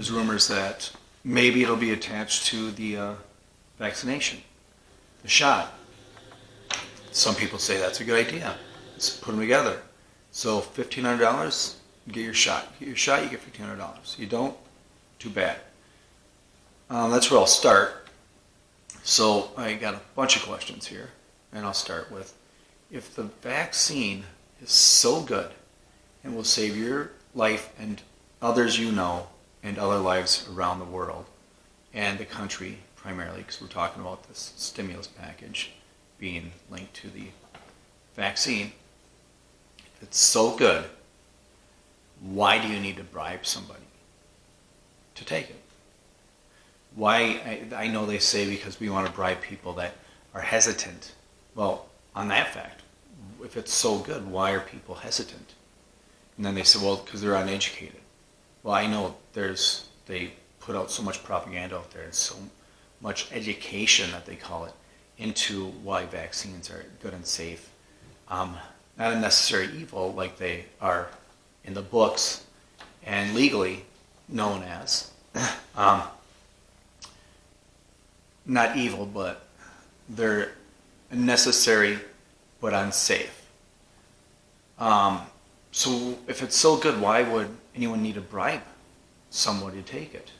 there's rumors that maybe it'll be attached to the vaccination, the shot. Some people say that's a good idea. Let's put them together. So $1,500, get your shot. Get your shot, you get $1,500. You don't, too bad. That's where I'll start. So I got a bunch of questions here, and I'll start with, if the vaccine is so good and will save your life and others you know and other lives around the world and the country primarily, because we're talking about this stimulus package being linked to the vaccine, if it's so good, why do you need to bribe somebody to take it? Why? I know they say because we want to bribe people that are hesitant. Well, on that fact, if it's so good, why are people hesitant? And then they say, well, because they're uneducated. Well, I know they put out so much propaganda out there and so much education, that they call it, into why vaccines are good and safe. Not a necessary evil like they are in the books and legally known as. Not evil, but they're necessary but unsafe. So if it's so good, why would anyone need to bribe somebody to take it?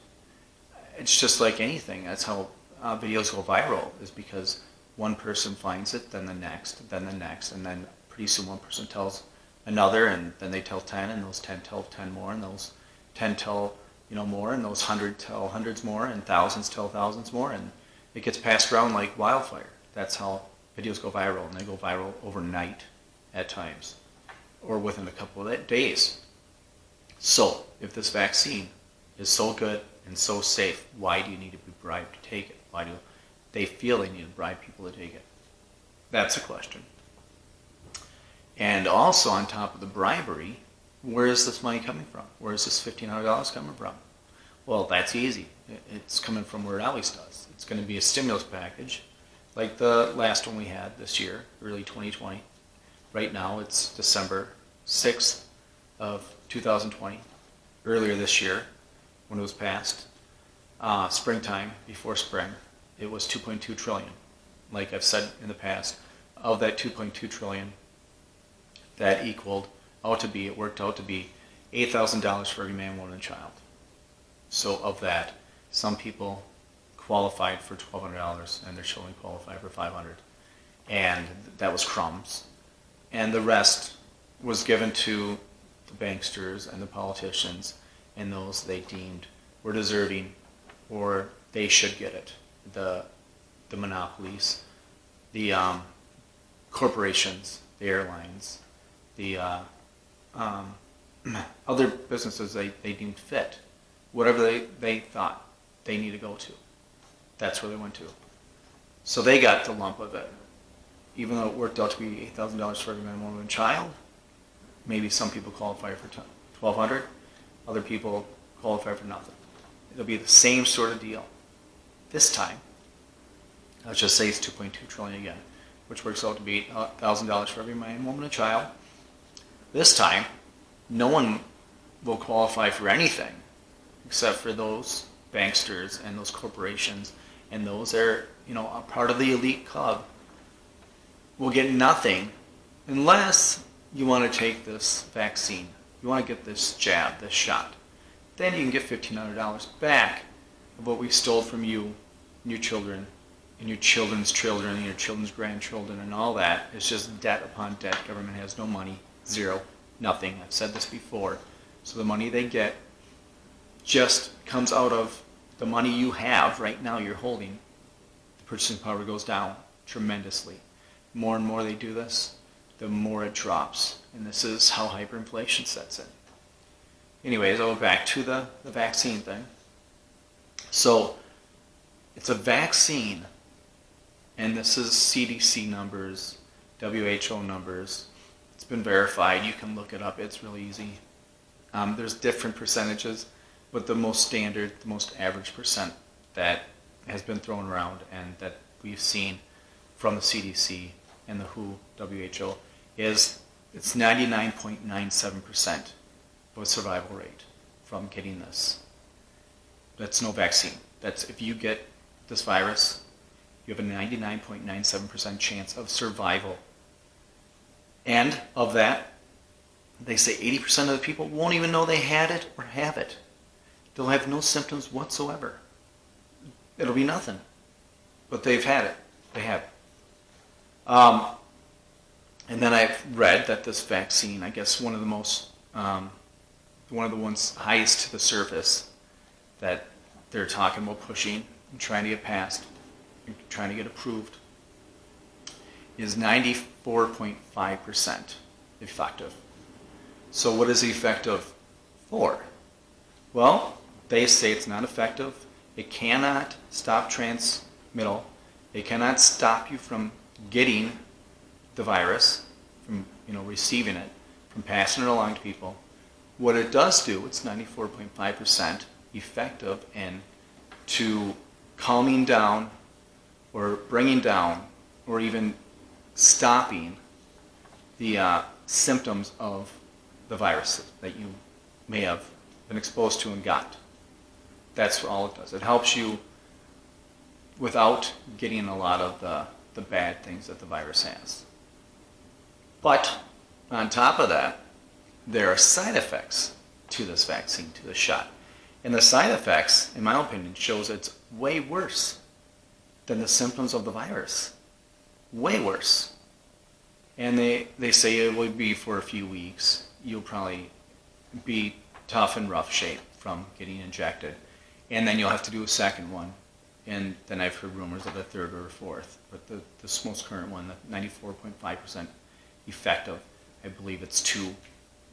It's just like anything. That's how videos go viral, is because one person finds it, then the next, and then pretty soon one person tells another, and then they tell 10, and those 10 tell 10 more, and those 10 tell more, and those 100 tell hundreds more, and thousands tell thousands more, and it gets passed around like wildfire. That's how videos go viral, and they go viral overnight at times, or within a couple of days. So, if this vaccine is so good and so safe, why do you need to be bribed to take it? Why do they feel they need to bribe people to take it? That's a question. And also, on top of the bribery, where is this money coming from? Where is this $1,500 coming from? Well, that's easy. It's coming from where it always does. It's going to be a stimulus package, like the last one we had this year, early 2020. Right now, it's December 6th of 2020. Earlier this year, when it was passed, springtime, before spring, it was $2.2 trillion. Like I've said in the past, of that $2.2 trillion, that it worked out to be $8,000 for every man, woman, and child. So of that, some people qualified for $1,200 and their children qualified for $500. And that was crumbs. And the rest was given to the banksters and the politicians and those they deemed were deserving or they should get it. The monopolies, the corporations, the airlines, the other businesses they deemed fit, whatever they thought they need to go to. That's where they went to. So they got the lump of it. Even though it worked out to be $8,000 for every man, woman, and child, maybe some people qualify for $1,200, other people qualify for nothing. It'll be the same sort of deal. This time, let's just say it's $2.2 trillion again, which works out to be $1,000 for every man, woman, and child. This time, no one will qualify for anything except for those banksters and those corporations and those that are, a part of the elite club will get nothing unless you want to take this vaccine. You want to get this jab, this shot. Then you can get $1,500 back of what we stole from you and your children and your children's children and your children's grandchildren, and all that. It's just debt upon debt. Government has no money. Zero. Nothing. I've said this before. So the money they get just comes out of the money you have right now you're holding. The purchasing power goes down tremendously. More and more they do this, the more it drops. And this is how hyperinflation sets in. Anyways, I'll go back to the vaccine thing. So, it's a vaccine, and this is CDC numbers, WHO numbers. It's been verified. You can look it up. It's really easy. There's different percentages, but the most standard, the most average percent that has been thrown around and that we've seen from the CDC and the WHO is it's 99.97% of a survival rate from getting this. That's no vaccine. That's if you get this virus, you have a 99.97% chance of survival. And of that, they say 80% of the people won't even know they had it or have it. They'll have no symptoms whatsoever. It'll be nothing. But they've had it. They have it. And then I've read that this vaccine, I guess one of the ones highest to the surface that they're talking about pushing and trying to get passed, and trying to get approved, is 94.5% effective. So what is it effective for? Well, they say it's not effective. It cannot stop transmittal. It cannot stop you from getting the virus, from receiving it, from passing it along to people. What it does do, it's 94.5% effective in to calming down or bringing down or even stopping the symptoms of the virus that you may have been exposed to and got. That's all it does. It helps you without getting a lot of the bad things that the virus has. But on top of that, there are side effects to this vaccine, to the shot. And the side effects, in my opinion, shows it's way worse than the symptoms of the virus. Way worse. And they say it will be for a few weeks. You'll probably be tough and rough shape from getting injected. And then you'll have to do a second one. And then I've heard rumors of a third or a fourth. But this most current one, the 94.5% effective, I believe it's 2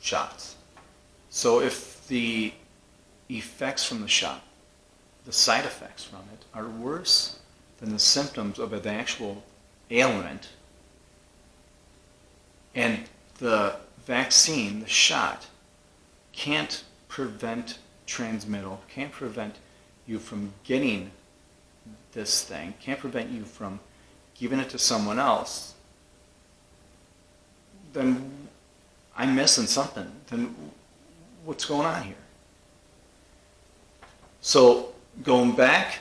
shots. So if the effects from the shot, the side effects from it, are worse than the symptoms of the actual ailment, and the vaccine, the shot, can't prevent transmittal, can't prevent you from getting this thing, can't prevent you from giving it to someone else, then I'm missing something. Then what's going on here? So going back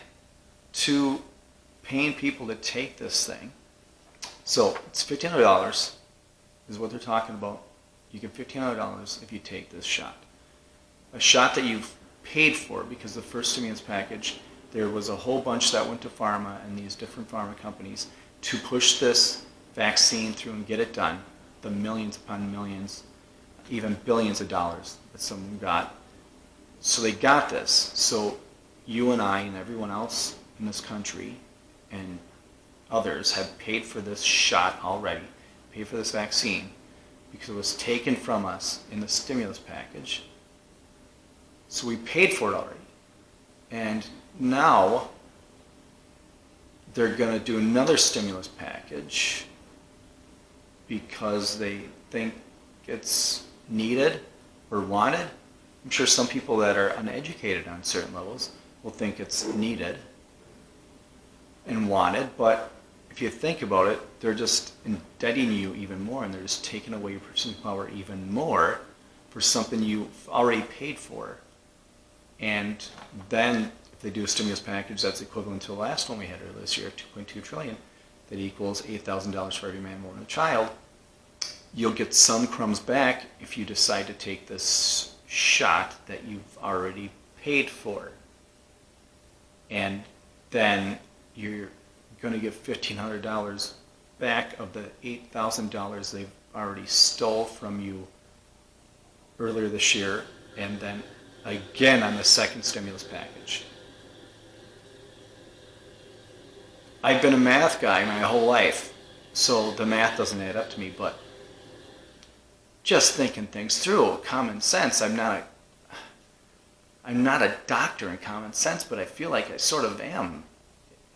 to paying people to take this thing, so it's $1,500 is what they're talking about. You get $1,500 if you take this shot. A shot that you've paid for, because the first stimulus package, there was a whole bunch that went to pharma and these different pharma companies to push this vaccine through and get it done. The millions upon millions, even billions of dollars that someone got. So they got this. So you and I and everyone else in this country and others have paid for this shot already, paid for this vaccine, because it was taken from us in the stimulus package. So we paid for it already. And now they're going to do another stimulus package because they think it's needed or wanted. I'm sure some people that are uneducated on certain levels will think it's needed and wanted, but if you think about it, they're just indebting you even more, and they're just taking away your purchasing power even more for something you've already paid for. And then if they do a stimulus package that's equivalent to the last one we had earlier this year, $2.2 trillion, that equals $8,000 for every man, woman, and child, you'll get some crumbs back if you decide to take this shot that you've already paid for. And then you're going to get $1,500 back of the $8,000 they've already stole from you earlier this year, and then again on the second stimulus package. I've been a math guy my whole life, so the math doesn't add up to me, but just thinking things through, common sense. I'm not a doctor in common sense, but I feel like I sort of am.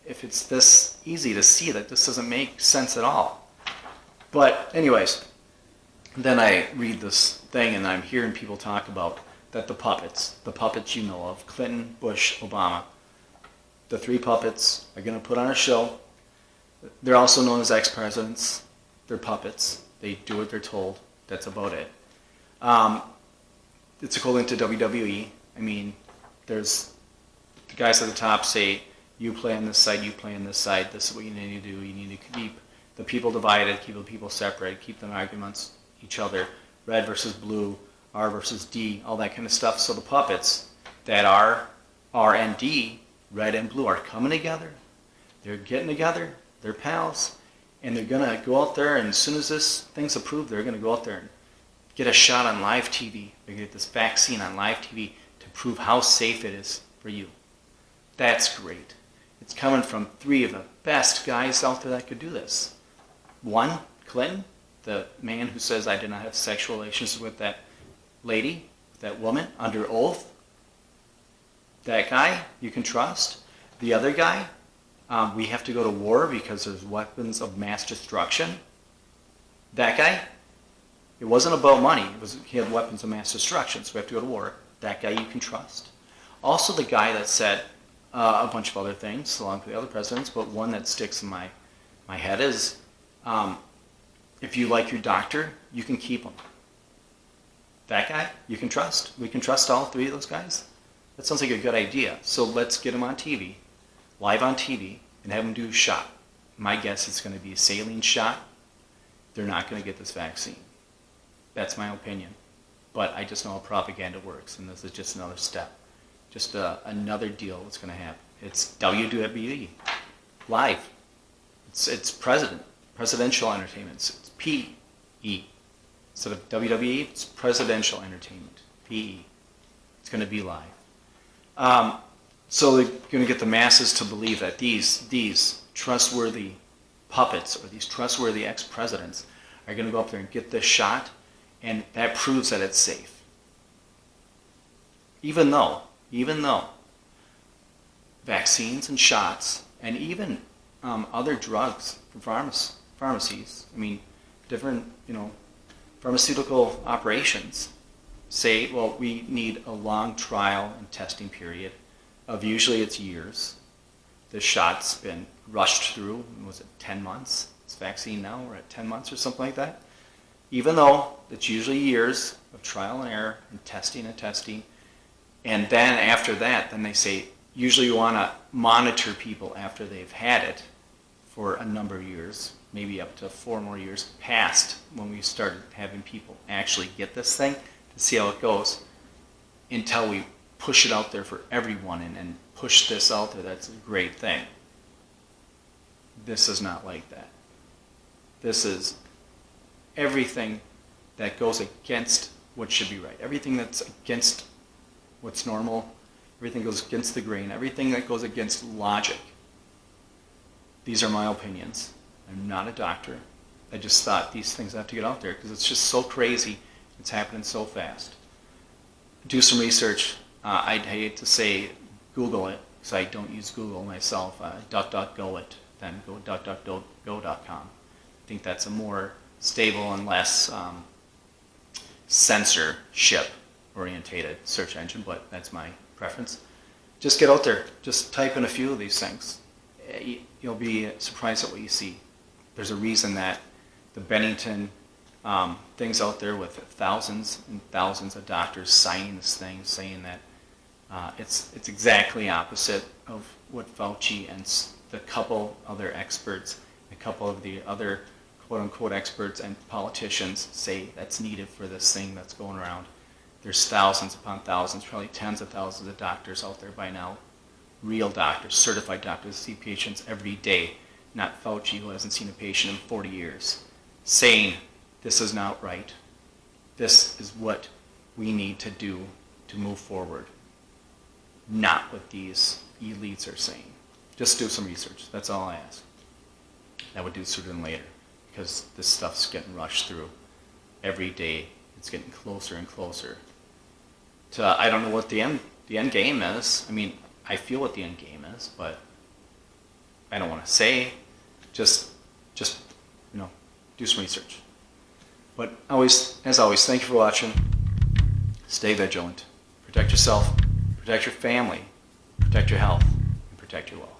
If it's this easy to see that this doesn't make sense at all. But anyways, then I read this thing and I'm hearing people talk about that the puppets you know of, Clinton, Bush, Obama, the 3 puppets are going to put on a show. They're also known as ex-presidents. They're puppets. They do what they're told. That's about it. It's equivalent to WWE. I mean, there's the guys at the top say, you play on this side, you play on this side, this is what you need to do. You need to keep the people divided, keep the people separated, keep them arguments each other, red versus blue, R versus D, all that kind of stuff. So the puppets that are R and D, red and blue, are coming together. They're getting together. They're pals. And they're going to go out there, and as soon as this thing's approved, they're going to go out there and get a shot on live TV. They're going to get this vaccine on live TV to prove how safe it is for you. That's great. It's coming from three of the best guys out there that could do this. One, Clinton, the man who says, I did not have sexual relations with that lady, that woman, under oath. That guy you can trust. The other guy, we have to go to war because there's weapons of mass destruction. That guy, it wasn't about money. He had weapons of mass destruction, so we have to go to war. That guy you can trust. Also the guy that said a bunch of other things, along with the other presidents, but one that sticks in my head is, if you like your doctor, you can keep him. That guy, you can trust. We can trust all three of those guys. That sounds like a good idea. So let's get him on TV, live on TV, and have him do a shot. My guess is going to be a saline shot. They're not going to get this vaccine. That's my opinion. But I just know how propaganda works, and this is just another step. Just another deal that's going to happen. It's WWE, live. It's presidential entertainment. It's PE. Instead of WWE, it's presidential entertainment, PE. It's going to be live. So they're going to get the masses to believe that these trustworthy puppets or these trustworthy ex-presidents are going to go up there and get this shot, and that proves that it's safe. Even though vaccines and shots and even other drugs from pharmacies, I mean, different, pharmaceutical operations say, well, we need a long trial and testing period of usually it's years. The shot's been rushed through, was it 10 months? This vaccine now, we're at 10 months or something like that. Even though it's usually years of trial and error and testing. And then after that, then they say, usually you want to monitor people after they've had it for a number of years, maybe up to 4 more years past when we started having people actually get this thing to see how it goes, until we push it out there for everyone and push this out there. That's a great thing. This is not like that. This is everything that goes against what should be right. Everything that's against what's normal, everything goes against the grain, everything that goes against logic. These are my opinions. I'm not a doctor. I just thought these things have to get out there because it's just so crazy. It's happening so fast. Do some research. I'd hate to say Google it because I don't use Google myself. DuckDuckGo it, then go DuckDuckGo.com. I think that's a more stable and less censorship orientated search engine, but that's my preference. Just get out there. Just type in a few of these things. You'll be surprised at what you see. There's a reason that the Bennington things out there with thousands and thousands of doctors signing this thing, saying that it's exactly opposite of what Fauci and the couple other experts, a couple of the other quote-unquote experts and politicians say that's needed for this thing that's going around. There's thousands upon thousands, probably tens of thousands of doctors out there by now, real doctors, certified doctors, see patients every day, not Fauci who hasn't seen a patient in 40 years, saying this is not right. This is what we need to do to move forward, not what these elites are saying. Just do some research. That's all I ask. I would do sooner than later because this stuff's getting rushed through every day. It's getting closer and closer to, I don't know what the end game is. I mean, I feel what the end game is, but I don't want to say. Just do some research. But as always, thank you for watching. Stay vigilant. Protect yourself, protect your family, protect your health, and protect your wealth.